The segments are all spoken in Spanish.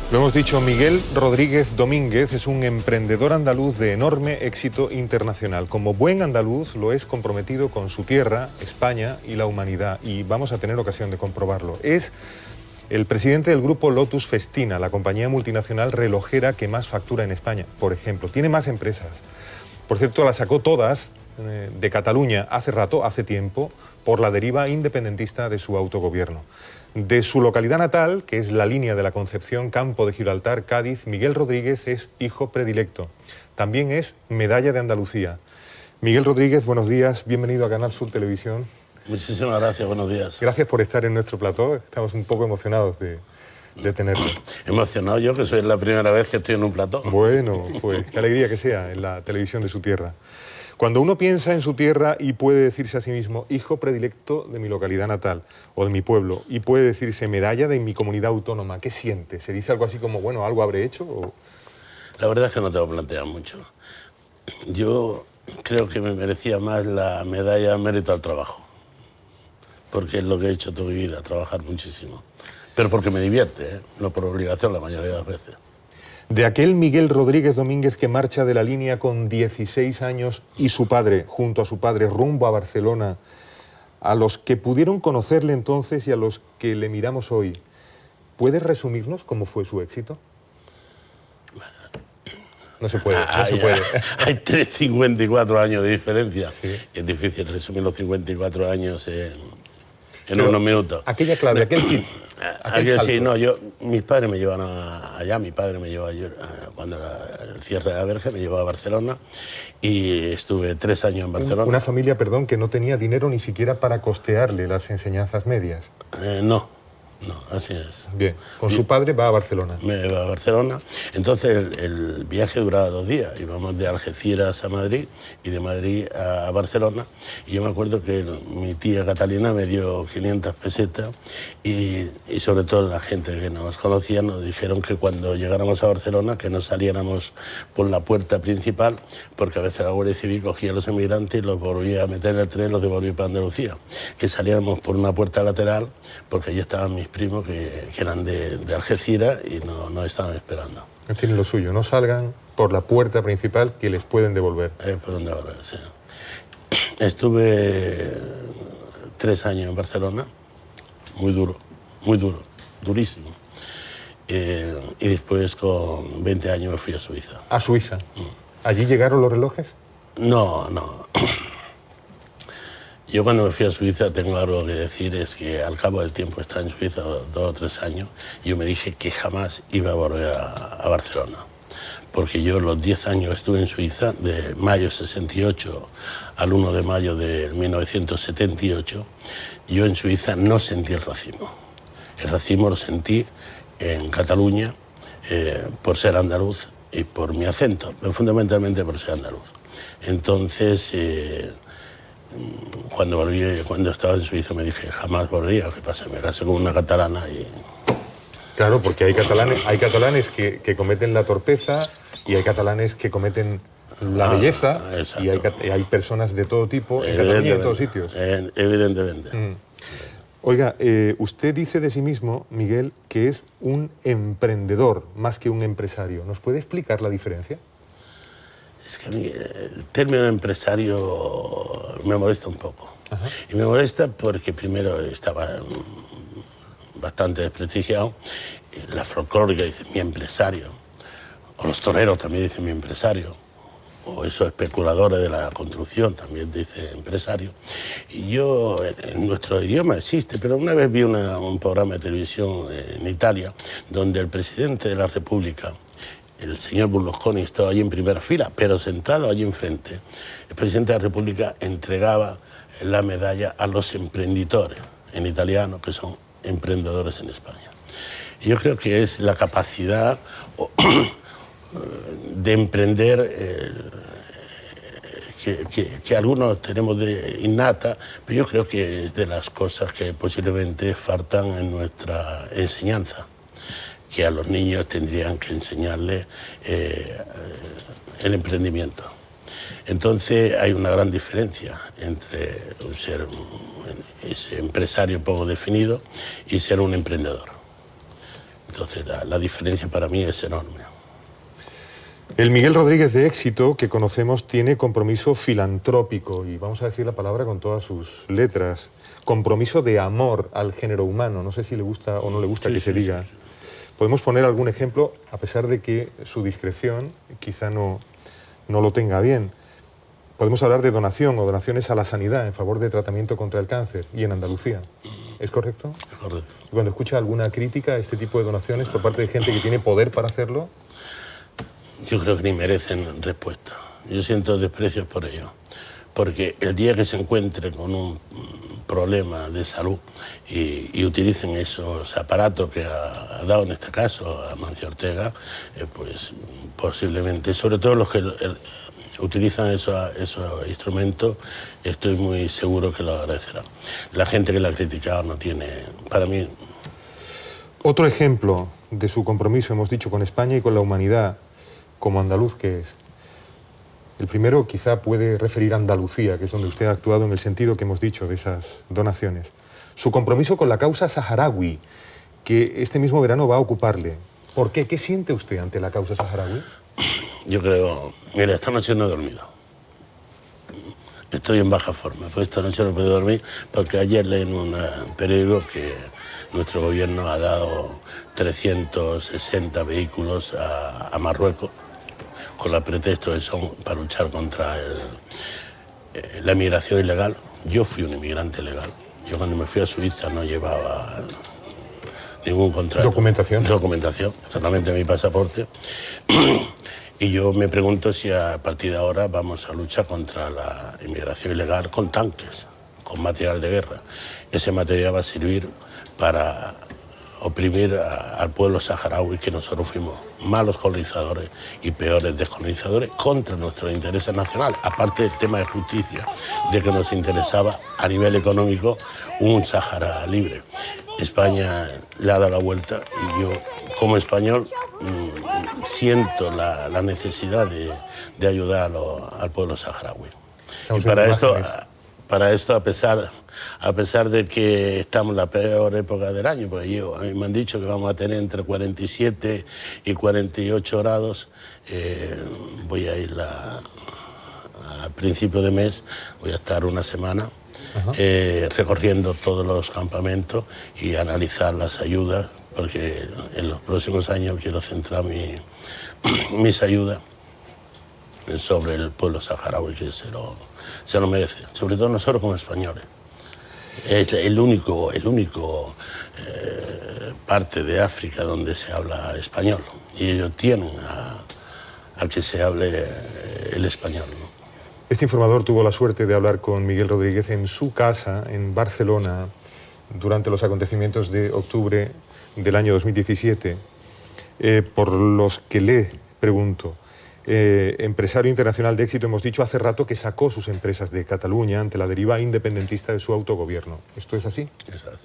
Lo hemos dicho, Miguel Rodríguez Domínguez es un emprendedor andaluz de enorme éxito internacional. Como buen andaluz lo es comprometido con su tierra, España y la humanidad, y vamos a tener ocasión de comprobarlo. Es el presidente del grupo Lotus Festina, la compañía multinacional relojera que más factura en España, por ejemplo. Tiene más empresas. Por cierto, las sacó todas de Cataluña hace rato, hace tiempo, por la deriva independentista de su autogobierno. De su localidad natal, que es la línea de la Concepción, Campo de Gibraltar, Cádiz, Miguel Rodríguez es hijo predilecto. También es medalla de Andalucía. Miguel Rodríguez, buenos días, bienvenido a Canal Sur Televisión. Muchísimas gracias, buenos días. Gracias por estar en nuestro plató, estamos un poco emocionados de tenerlo. Emocionado yo, que soy la primera vez que estoy en un plató. Bueno, pues qué alegría que sea en la televisión de su tierra. Cuando uno piensa en su tierra y puede decirse a sí mismo hijo predilecto de mi localidad natal o de mi pueblo y puede decirse medalla de mi comunidad autónoma, ¿qué siente? ¿Se dice algo así como, bueno, algo habré hecho? O... La verdad es que no te lo planteas mucho. Yo creo que me merecía más la medalla mérito al trabajo, porque es lo que he hecho toda mi vida, trabajar muchísimo. Pero porque me divierte, ¿eh? No por obligación la mayoría de las veces. De aquel Miguel Rodríguez Domínguez que marcha de la línea con 16 años y su padre, junto a su padre, rumbo a Barcelona, a los que pudieron conocerle entonces y a los que le miramos hoy, ¿puedes resumirnos cómo fue su éxito? No se puede, no se puede. Hay 54 años de diferencia. Sí. Es difícil resumir los 54 años en unos minutos. Aquella clave, aquel kit. Sí, no, mis padres me llevan allá, mi padre me llevó cuando era el cierre de la verja, me llevó a Barcelona y estuve 3 años en Barcelona. Una familia, perdón, que no tenía dinero ni siquiera para costearle las enseñanzas medias. No, así es. Bien, con su padre va a Barcelona. Me va a Barcelona. Entonces el viaje duraba 2 días. Íbamos de Algeciras a Madrid y de Madrid a Barcelona. Y yo me acuerdo que mi tía Catalina me dio 500 pesetas y sobre todo la gente que nos conocía nos dijeron que cuando llegáramos a Barcelona que no saliéramos por la puerta principal porque a veces la Guardia Civil cogía a los inmigrantes y los volvía a meter en el tren y los devolvía para Andalucía. Que saliéramos por una puerta lateral porque allí estaban mis primos que eran de Algeciras y no estaban esperando. Tienen lo suyo, no salgan por la puerta principal que les pueden devolver. Por donde ahora, sí. Estuve 3 años en Barcelona, muy duro, durísimo. Y después con 20 años me fui a Suiza. ¿A Suiza? ¿Allí llegaron los relojes? No. Yo cuando me fui a Suiza tengo algo que decir, es que al cabo del tiempo, estar en Suiza 2 o 3 años, yo me dije que jamás iba a volver a Barcelona. Porque yo los 10 años estuve en Suiza, de mayo 68 al 1 de mayo de 1978, yo en Suiza no sentí el racismo. El racismo lo sentí en Cataluña por ser andaluz y por mi acento, pero fundamentalmente por ser andaluz. Entonces... Cuando estaba en Suiza me dije, jamás volvería, ¿qué pasa? Me casé con una catalana y... Claro, porque hay catalanes que cometen la torpeza y hay catalanes que cometen la belleza y hay personas de todo tipo en Cataluña y en todos sitios. Evidentemente. Oiga, usted dice de sí mismo, Miguel, que es un emprendedor más que un empresario. ¿Nos puede explicar la diferencia? Es que a mí el término empresario me molesta un poco. Ajá. Y me molesta porque primero estaba bastante desprestigiado. La folclórica dice mi empresario. O los toreros también dicen mi empresario. O esos especuladores de la construcción también dicen empresario. Y yo, en nuestro idioma existe, pero una vez vi un programa de televisión en Italia donde el presidente de la República, el señor Berlusconi, estaba allí en primera fila, pero sentado allí enfrente. El presidente de la República entregaba la medalla a los emprenditores, en italiano, que son emprendedores en España. Y yo creo que es la capacidad de emprender que algunos tenemos de innata, pero yo creo que es de las cosas que posiblemente faltan en nuestra enseñanza, que a los niños tendrían que enseñarles el emprendimiento. Entonces hay una gran diferencia entre ser ese empresario poco definido y ser un emprendedor. Entonces la diferencia para mí es enorme. El Miguel Rodríguez de éxito que conocemos tiene compromiso filantrópico, y vamos a decir la palabra con todas sus letras, compromiso de amor al género humano. No sé si le gusta o no le gusta que se diga. Sí. Podemos poner algún ejemplo, a pesar de que su discreción quizá no lo tenga bien. Podemos hablar de donación o donaciones a la sanidad en favor de tratamiento contra el cáncer, y en Andalucía. ¿Es correcto? Es correcto. Cuando escucha alguna crítica a este tipo de donaciones por parte de gente que tiene poder para hacerlo, yo creo que ni merecen respuesta. Yo siento desprecios por ello. Porque el día que se encuentre con un problema de salud y utilicen esos aparatos que ha dado en este caso a Mancio Ortega, pues posiblemente, sobre todo los que utilizan esos instrumentos, estoy muy seguro que lo agradecerán. La gente que la ha criticado no tiene, para mí... Otro ejemplo de su compromiso, hemos dicho, con España y con la humanidad, como andaluz que es. El primero quizá puede referir a Andalucía, que es donde usted ha actuado en el sentido que hemos dicho de esas donaciones. Su compromiso con la causa saharaui, que este mismo verano va a ocuparle. ¿Por qué? ¿Qué siente usted ante la causa saharaui? Yo creo... Mira, esta noche no he dormido. Estoy en baja forma, pues esta noche no he podido dormir porque ayer leí en un periódico que nuestro gobierno ha dado 360 vehículos a Marruecos con el pretexto de son para luchar contra la inmigración ilegal. Yo fui un inmigrante legal. Yo cuando me fui a Suiza no llevaba ningún contrato. ¿Documentación? Documentación, solamente mi pasaporte. Y yo me pregunto si a partir de ahora vamos a luchar contra la inmigración ilegal con tanques, con material de guerra. Ese material va a servir para oprimir al pueblo saharaui, que nosotros fuimos malos colonizadores y peores descolonizadores contra nuestros intereses nacionales, aparte del tema de justicia, de que nos interesaba a nivel económico un Sahara libre. España le ha dado la vuelta y yo, como español, siento la necesidad de ayudar al pueblo saharaui. Y para esto, a pesar de que estamos en la peor época del año, porque a mí me han dicho que vamos a tener entre 47 y 48 grados, voy a ir a principio de mes, voy a estar una semana recorriendo todos los campamentos y analizar las ayudas, porque en los próximos años quiero centrar mis ayudas sobre el pueblo saharaui, que se lo merece, sobre todo nosotros como españoles. Es el único parte de África donde se habla español, y ellos tienen a que se hable el español, ¿no? Este informador tuvo la suerte de hablar con Miguel Rodríguez en su casa, en Barcelona, durante los acontecimientos de octubre del año 2017, por los que le pregunto. Empresario internacional de éxito, hemos dicho hace rato que sacó sus empresas de Cataluña ante la deriva independentista de su autogobierno. ¿Esto es así? Es así.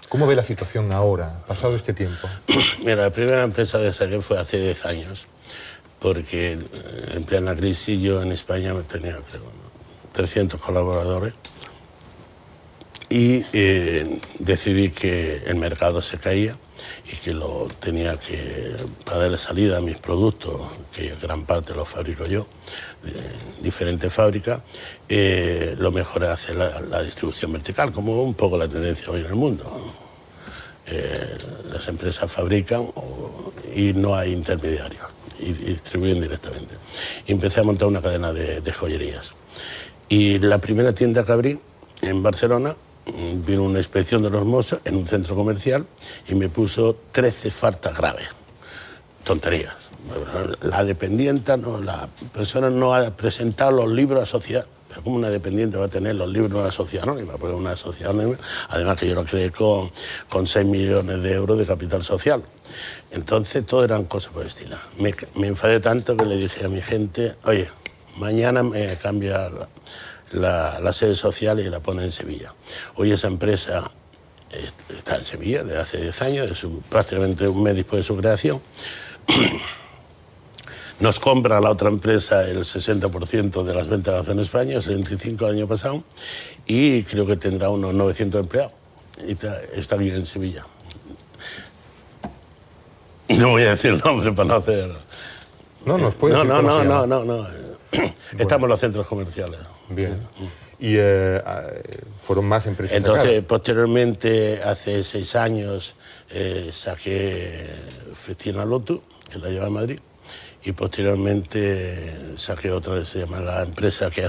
¿Cómo ve la situación ahora, pasado este tiempo? Mira, la primera empresa que saqué fue hace 10 años, porque en plena crisis yo en España tenía, creo, 300 colaboradores y decidí que el mercado se caía y que tenía que, para darle salida a mis productos, que gran parte los fabrico yo, diferentes fábricas, lo mejor es hacer la distribución vertical, como un poco la tendencia hoy en el mundo. Las empresas fabrican y no hay intermediarios, y distribuyen directamente. Y empecé a montar una cadena de joyerías. Y la primera tienda que abrí en Barcelona, vino una inspección de los Mossos en un centro comercial y me puso 13 faltas graves. Tonterías. La dependienta, la persona no ha presentado los libros a sociedad. Pero ¿cómo una dependiente va a tener los libros de una sociedad anónima? Porque una sociedad anónima, además que yo lo creé con 6 millones de euros de capital social. Entonces, todo eran cosas por el estilo. Me enfadé tanto que le dije a mi gente, oye, mañana me cambia la sede social y la pone en Sevilla. Hoy esa empresa está en Sevilla desde hace 10 años, prácticamente un mes después de su creación. Nos compra la otra empresa el 60% de las ventas en España, el 75% el año pasado, y creo que tendrá unos 900 empleados. Y está aquí en Sevilla. No voy a decir el nombre para no hacer... No, nos puede decir cómo se llama. No. Estamos en los centros comerciales. Bien. Y fueron más empresas. Entonces, sacadas. posteriormente, hace 6 años, saqué Festina Lotus, que la lleva a Madrid, y posteriormente saqué otra que se llama la empresa que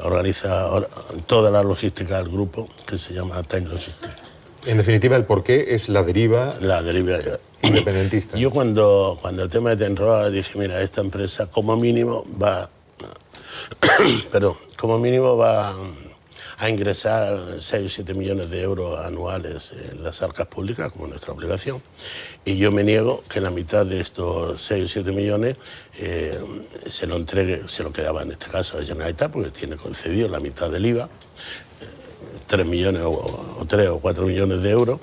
organiza toda la logística del grupo, que se llama Time Logistics. En definitiva, el porqué es la deriva independentista. Yo cuando el tema de Tenroa dije, mira, esta empresa como mínimo va a ingresar 6 o 7 millones de euros anuales en las arcas públicas, como nuestra obligación, y yo me niego que la mitad de estos 6 o 7 millones se lo quedaba en este caso a Generalitat, porque tiene concedido la mitad del IVA, 3 millones o 3 o 4 millones de euros,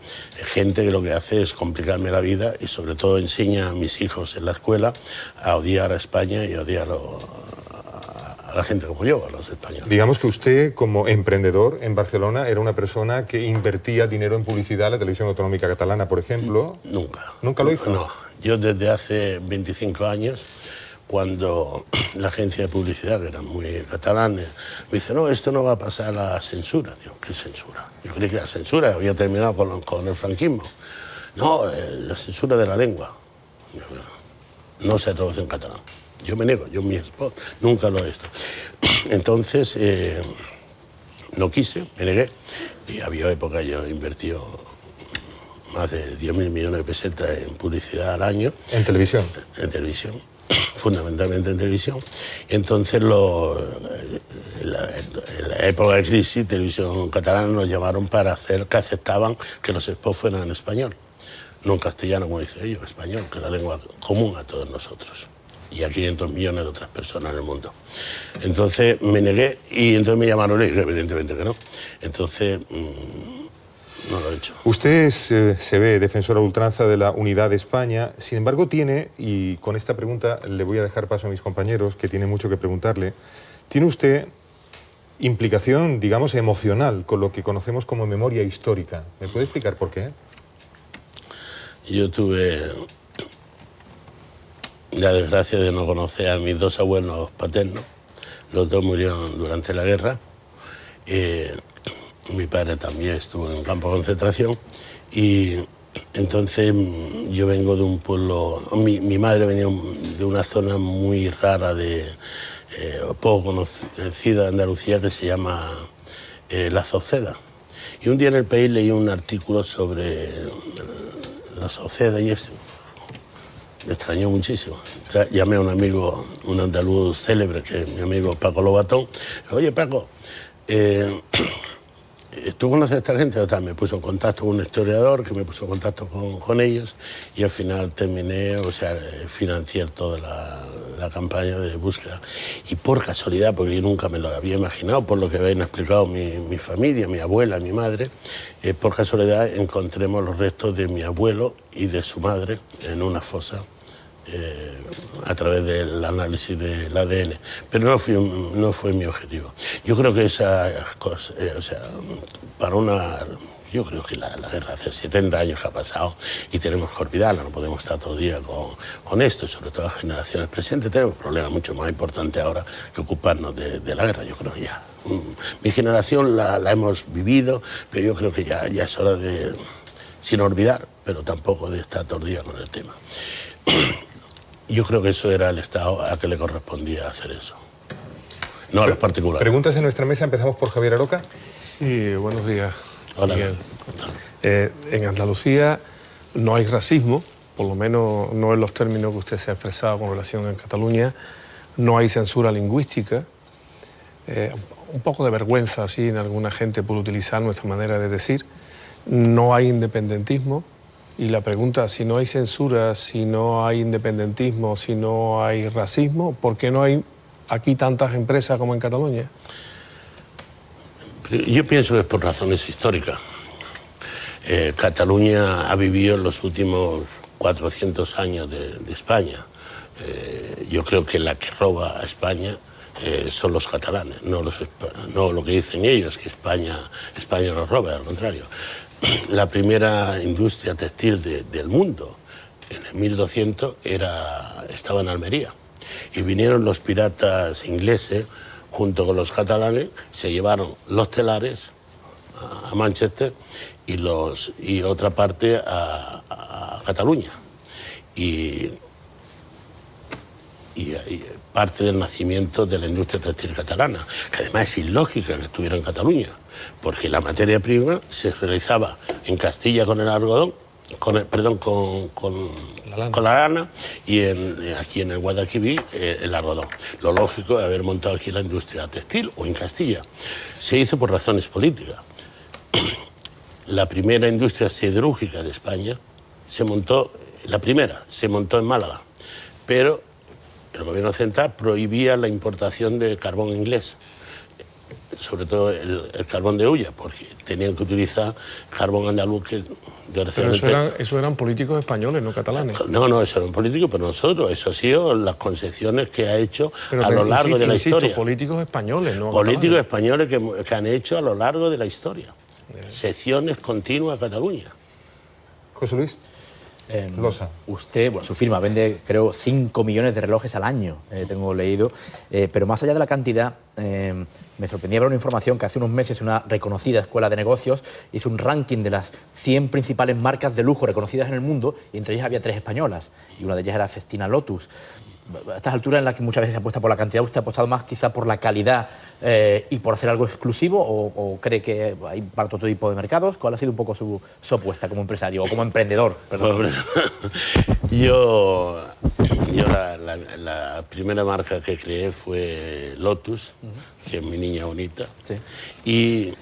gente que lo que hace es complicarme la vida y sobre todo enseña a mis hijos en la escuela a odiar a España y a odiar a la gente como yo, a los españoles. Digamos que usted, como emprendedor en Barcelona, era una persona que invertía dinero en publicidad, la televisión autonómica catalana, por ejemplo. Nunca. ¿Nunca lo hizo? No. Yo desde hace 25 años, cuando la agencia de publicidad, que eran muy catalanes, me dice, no, esto no va a pasar a la censura. Digo, ¿qué censura? Yo creí que la censura había terminado con el franquismo. No, la censura de la lengua. No se traduce en catalán. Yo me niego, yo en mi spot nunca lo he visto. Entonces, no quise, me negué. Y había época, yo invertí más de 10.000 millones de pesetas en publicidad al año. ¿En televisión? En televisión, fundamentalmente en televisión. Entonces, en la época de crisis, Televisión Catalana nos llamaron para hacer que aceptaban que los spots fueran en español. No en castellano, como dice ellos, español, que es la lengua común a todos nosotros. Y a 500 millones de otras personas en el mundo. Entonces me negué y entonces me llamaron y evidentemente que no. Entonces no lo he hecho. Usted se ve defensor a ultranza de la unidad de España, sin embargo tiene, y con esta pregunta le voy a dejar paso a mis compañeros, que tienen mucho que preguntarle, tiene usted implicación, digamos, emocional con lo que conocemos como memoria histórica. ¿Me puede explicar por qué? Yo tuve la desgracia de no conocer a mis 2 abuelos paternos. Los 2 murieron durante la guerra. Mi padre también estuvo en un campo de concentración. Y entonces yo vengo de un pueblo... Mi madre venía de una zona muy rara, poco conocida de Andalucía, que se llama La Sauceda. Y un día en El País leí un artículo sobre La Sauceda y esto. Me extrañó muchísimo. Llamé a un amigo, un andaluz célebre, que es mi amigo Paco Lobatón. Oye, Paco, ¿tú conoces a esta gente? Me puso en contacto con un historiador que me puso en contacto con ellos y al final terminé, financié toda la campaña de búsqueda. Y por casualidad, porque yo nunca me lo había imaginado, por lo que habían explicado mi familia, mi abuela, mi madre, por casualidad encontremos los restos de mi abuelo y de su madre en una fosa. A través del análisis del ADN, pero no fue mi objetivo. Yo creo que esa cosa, yo creo que la guerra hace 70 años que ha pasado y tenemos que olvidarla, no podemos estar todo el día con esto, sobre todo las generaciones presentes. Tenemos problemas mucho más importantes ahora que ocuparnos de la guerra. Yo creo que ya, mi generación la hemos vivido, pero yo creo que ya es hora de, sin olvidar, pero tampoco de estar todo el día con el tema. Yo creo que eso era el Estado a que le correspondía hacer eso, no a los particulares. Preguntas en nuestra mesa, empezamos por Javier Aroca. Sí, buenos días. Hola. Miguel. En Andalucía no hay racismo, por lo menos no en los términos que usted se ha expresado con relación a Cataluña. No hay censura lingüística. Un poco de vergüenza así en alguna gente por utilizar nuestra manera de decir. No hay independentismo. Y la pregunta, si no hay censura, si no hay independentismo, si no hay racismo, ¿por qué no hay aquí tantas empresas como en Cataluña? Yo pienso que es por razones históricas. Cataluña ha vivido en los últimos 400 años de España. Yo creo que la que roba a España son los catalanes, no lo que dicen ellos, que España nos roba, al contrario. La primera industria textil del mundo en el 1200 estaba en Almería. Y vinieron los piratas ingleses, junto con los catalanes, se llevaron los telares a Manchester y otra parte a Cataluña. Y parte del nacimiento de la industria textil catalana, que además es ilógica que estuviera en Cataluña, porque la materia prima se realizaba en Castilla con el algodón, con la lana, y aquí en el Guadalquivir el algodón. Lo lógico es haber montado aquí la industria textil, o en Castilla. Se hizo por razones políticas. La primera industria siderúrgica de España se montó en Málaga, pero el gobierno central prohibía la importación de carbón inglés, sobre todo el carbón de hulla, porque tenían que utilizar carbón andaluz que... Pero eso eran políticos españoles, no catalanes. No, eso eran políticos, pero nosotros, eso ha sido las concesiones que ha hecho a lo largo de la historia. Políticos españoles, no políticos españoles que han hecho a lo largo de la historia. Secciones continuas a Cataluña. José Luis Losa. Usted, su firma vende, creo, 5 millones de relojes al año, tengo leído, pero más allá de la cantidad, me sorprendía ver una información que hace unos meses una reconocida escuela de negocios hizo un ranking de las 100 principales marcas de lujo reconocidas en el mundo, y entre ellas había 3 españolas, y una de ellas era Festina Lotus. A estas alturas en las que muchas veces se apuesta por la cantidad, ¿usted ha apostado más quizá por la calidad y por hacer algo exclusivo, o cree que hay para todo tipo de mercados? ¿Cuál ha sido un poco su apuesta como empresario o como emprendedor? Yo la primera marca que creé fue Lotus, que es mi niña bonita, sí. Y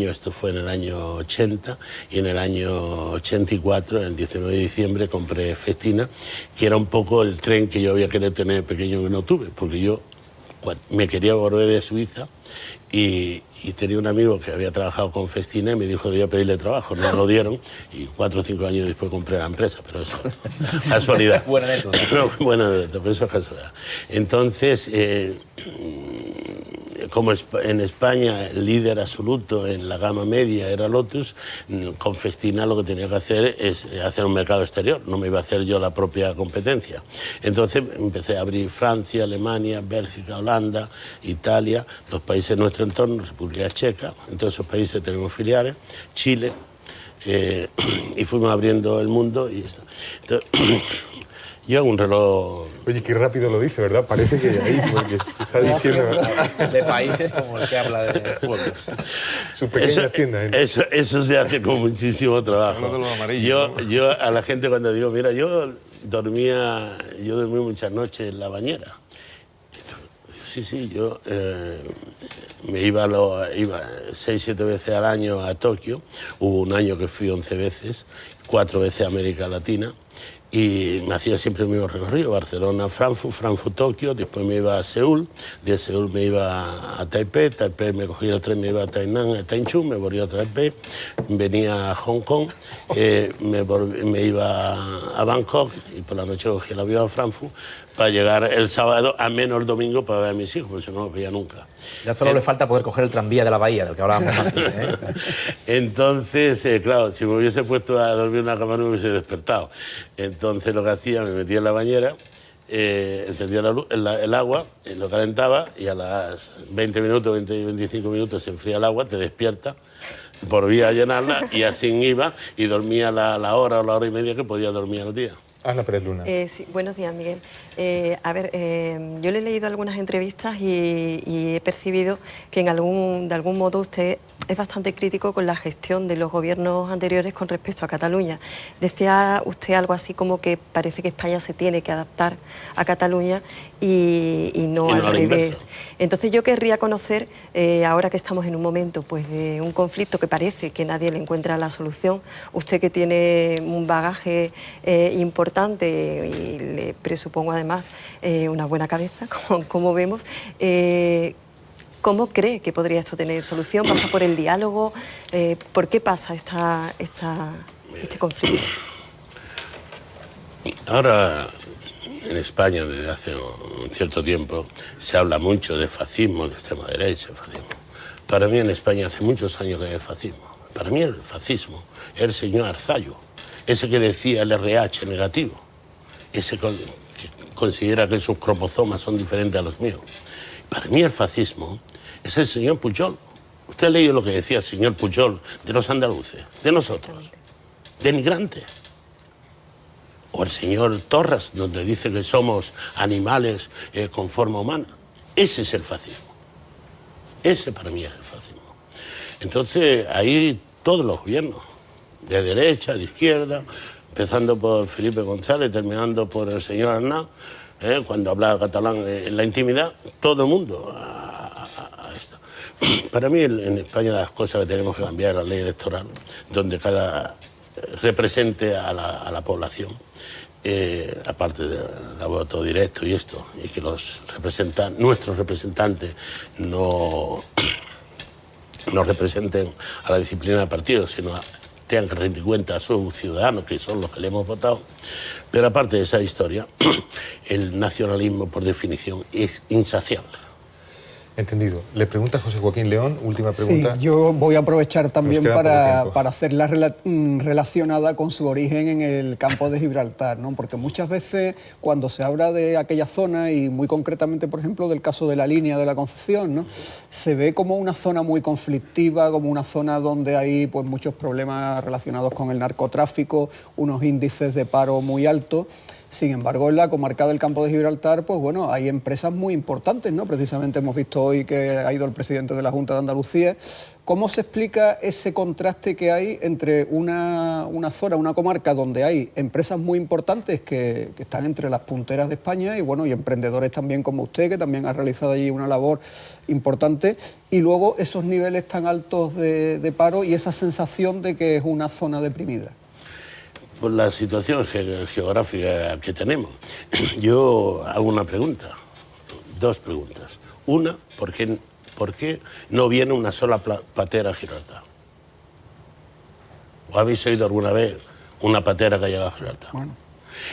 esto fue en el año 80, y en el año 84, el 19 de diciembre, compré Festina, que era un poco el tren que yo había querido tener pequeño que no tuve, porque yo me quería volver de Suiza y tenía un amigo que había trabajado con Festina y me dijo que debía pedirle trabajo, no me lo dieron, y 4 o 5 años después compré la empresa, pero eso es casualidad. Buena anécdota. No, buena anécdota, pero eso es casualidad. Entonces, como en España el líder absoluto en la gama media era Lotus, con Festina lo que tenía que hacer es hacer un mercado exterior, no me iba a hacer yo la propia competencia. Entonces empecé a abrir Francia, Alemania, Bélgica, Holanda, Italia, los países de nuestro entorno, República Checa, en todos esos países tenemos filiales, Chile, y fuimos abriendo el mundo y esto. Entonces, yo hago un reloj... Oye, qué rápido lo dice, ¿verdad? Parece que ahí, porque está diciendo... De países como el que habla de pueblos. Sus pequeñas tiendas. Eso se hace con muchísimo trabajo. Yo a la gente cuando digo, mira, yo dormí muchas noches en la bañera. Sí, yo me iba 6, 7 veces al año a Tokio. Hubo un año que fui 11 veces, 4 veces a América Latina. Y me hacía siempre el mismo recorrido, Barcelona, Frankfurt, Frankfurt-Tokio, después me iba a Seúl, de Seúl me iba a Taipei, Taipei me cogía el tren, me iba a Tainan, a Taichung, me volvía a Taipei, venía a Hong Kong, me iba a Bangkok y por la noche cogía el avión a Frankfurt para llegar el sábado, a menos el domingo, para ver a mis hijos, porque si no los veía nunca. Ya solo le falta poder coger el tranvía de la bahía, del que hablábamos antes. Entonces, claro, si me hubiese puesto a dormir en una cama no me hubiese despertado. Entonces lo que hacía, me metía en la bañera, encendía el agua, lo calentaba y a las 20 minutos, 25 minutos se enfría el agua, te despierta, volvía a llenarla y así iba y dormía la hora o la hora y media que podía dormir al día. Ana Pérez Luna. Sí, buenos días, Miguel. Yo le he leído algunas entrevistas y he percibido que de algún modo usted es bastante crítico con la gestión de los gobiernos anteriores con respecto a Cataluña. Decía usted algo así como que parece que España se tiene que adaptar a Cataluña y no al revés. Entonces yo querría conocer, ahora que estamos en un momento pues, de un conflicto que parece que nadie le encuentra la solución, usted que tiene un bagaje importante y le presupongo además una buena cabeza, como vemos, ¿cómo cree que podría esto tener solución? ¿Pasa por el diálogo? ¿Por qué pasa este conflicto? Ahora, en España, desde hace un cierto tiempo, se habla mucho de fascismo, de extrema derecha, fascismo. Para mí, en España, hace muchos años que hay fascismo. Para mí, el fascismo es el señor Arzallo, ese que decía el RH negativo, ese que considera que sus cromosomas son diferentes a los míos. Para mí el fascismo es el señor Pujol. Usted ha leído lo que decía el señor Pujol de los andaluces, de nosotros, denigrante. O el señor Torres, donde dice que somos animales con forma humana. Ese es el fascismo. Ese para mí es el fascismo. Entonces, ahí todos los gobiernos, de derecha, de izquierda, empezando por Felipe González, terminando por el señor Aznar, cuando hablaba catalán en la intimidad, todo el mundo a esto. Para mí, en España, las cosas que tenemos que cambiar es la ley electoral, donde cada represente a la población, aparte del voto directo y esto, y que nuestros representantes no representen a la disciplina del partido, sino tengan que rendir cuenta a sus ciudadanos, que son los que le hemos votado. Pero aparte de esa historia, el nacionalismo, por definición, es insaciable. Entendido. Le pregunta José Joaquín León, última pregunta. Sí, yo voy a aprovechar también para hacerla relacionada con su origen en el campo de Gibraltar, ¿no? Porque muchas veces cuando se habla de aquella zona, y muy concretamente, por ejemplo, del caso de la línea de la Concepción, ¿no?, se ve como una zona muy conflictiva, como una zona donde hay pues muchos problemas relacionados con el narcotráfico, unos índices de paro muy altos. Sin embargo, en la comarca del campo de Gibraltar, pues bueno, hay empresas muy importantes, ¿no? Precisamente hemos visto hoy que ha ido el presidente de la Junta de Andalucía. ¿Cómo se explica ese contraste que hay entre una zona, una comarca donde hay empresas muy importantes que están entre las punteras de España y bueno, y emprendedores también como usted, que también ha realizado allí una labor importante, y luego esos niveles tan altos de paro y esa sensación de que es una zona deprimida? Por la situación geográfica que tenemos. Yo hago una pregunta, dos preguntas. Una, ¿por qué no viene una sola patera a Gibraltar? ¿O habéis oído alguna vez una patera que ha llegado a Gibraltar? Bueno,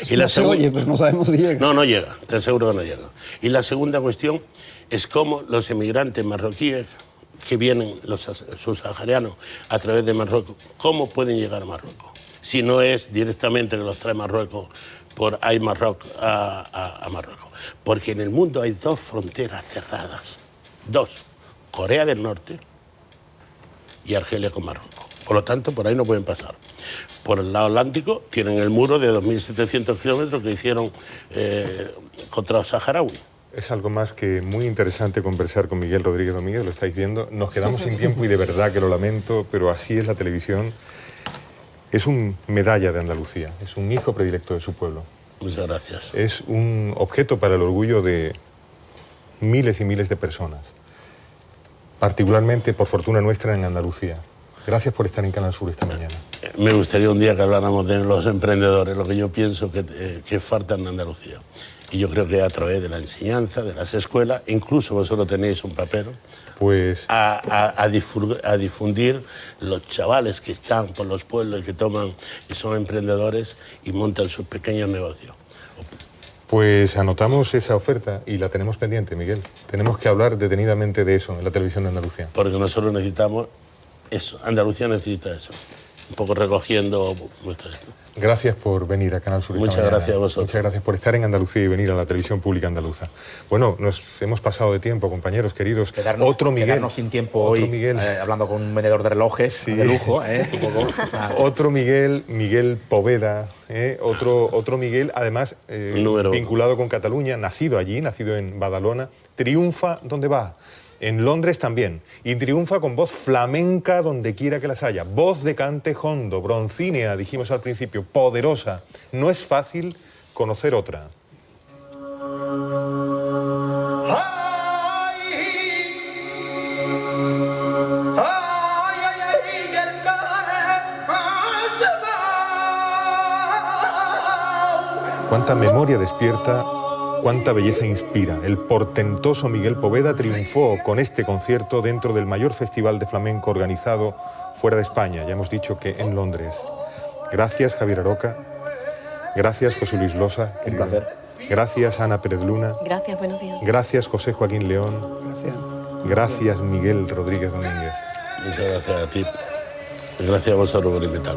y la se oye, pero no sabemos si llega. No llega, te aseguro que no llega. Y la segunda cuestión es cómo los emigrantes marroquíes que vienen, los subsaharianos, a través de Marruecos, ¿cómo pueden llegar a Marruecos? Si no es directamente que los trae Marruecos por ahí Marruecos a Marruecos. Porque en el mundo hay dos fronteras cerradas. Dos. Corea del Norte y Argelia con Marruecos. Por lo tanto, por ahí no pueden pasar. Por el lado atlántico tienen el muro de 2.700 kilómetros que hicieron contra los saharauis. Es algo más que muy interesante conversar con Miguel Rodríguez Domínguez, lo estáis viendo. Nos quedamos sin tiempo y de verdad que lo lamento, pero así es la televisión. Es un medalla de Andalucía, es un hijo predilecto de su pueblo. Muchas gracias. Es un objeto para el orgullo de miles y miles de personas, particularmente, por fortuna nuestra, en Andalucía. Gracias por estar en Canal Sur esta mañana. Me gustaría un día que habláramos de los emprendedores, lo que yo pienso que falta en Andalucía. Y yo creo que a través de la enseñanza, de las escuelas, incluso vosotros tenéis un papel, pues a difundir los chavales que están por los pueblos, que toman y son emprendedores y montan sus pequeños negocios. Pues anotamos esa oferta y la tenemos pendiente, Miguel. Tenemos que hablar detenidamente de eso en la televisión de Andalucía. Porque nosotros necesitamos eso, Andalucía necesita eso. Un poco recogiendo nuestra... Gracias por venir a Canal Sur esta mañana. Muchas gracias a vosotros. Muchas gracias por estar en Andalucía y venir a la televisión pública andaluza. Bueno, nos hemos pasado de tiempo, compañeros queridos. Quedarnos sin tiempo hoy, Miguel. hablando con un vendedor de relojes, sí, de lujo. Otro Miguel, Miguel Poveda, otro Miguel, además vinculado con Cataluña, nacido allí, nacido en Badalona. Triunfa donde va. En Londres también, y triunfa con voz flamenca donde quiera que las haya. Voz de cante hondo, broncínea, dijimos al principio, poderosa. No es fácil conocer otra. Cuánta memoria despierta, cuánta belleza inspira. El portentoso Miguel Poveda triunfó con este concierto dentro del mayor festival de flamenco organizado fuera de España. Ya hemos dicho que en Londres. Gracias, Javier Aroca. Gracias, José Luis Losa. Un placer. Gracias, Ana Pérez Luna. Gracias, buenos días. Gracias, José Joaquín León. Gracias. Gracias, Miguel Rodríguez Domínguez. Muchas gracias a ti. Gracias a vosotros por invitarme.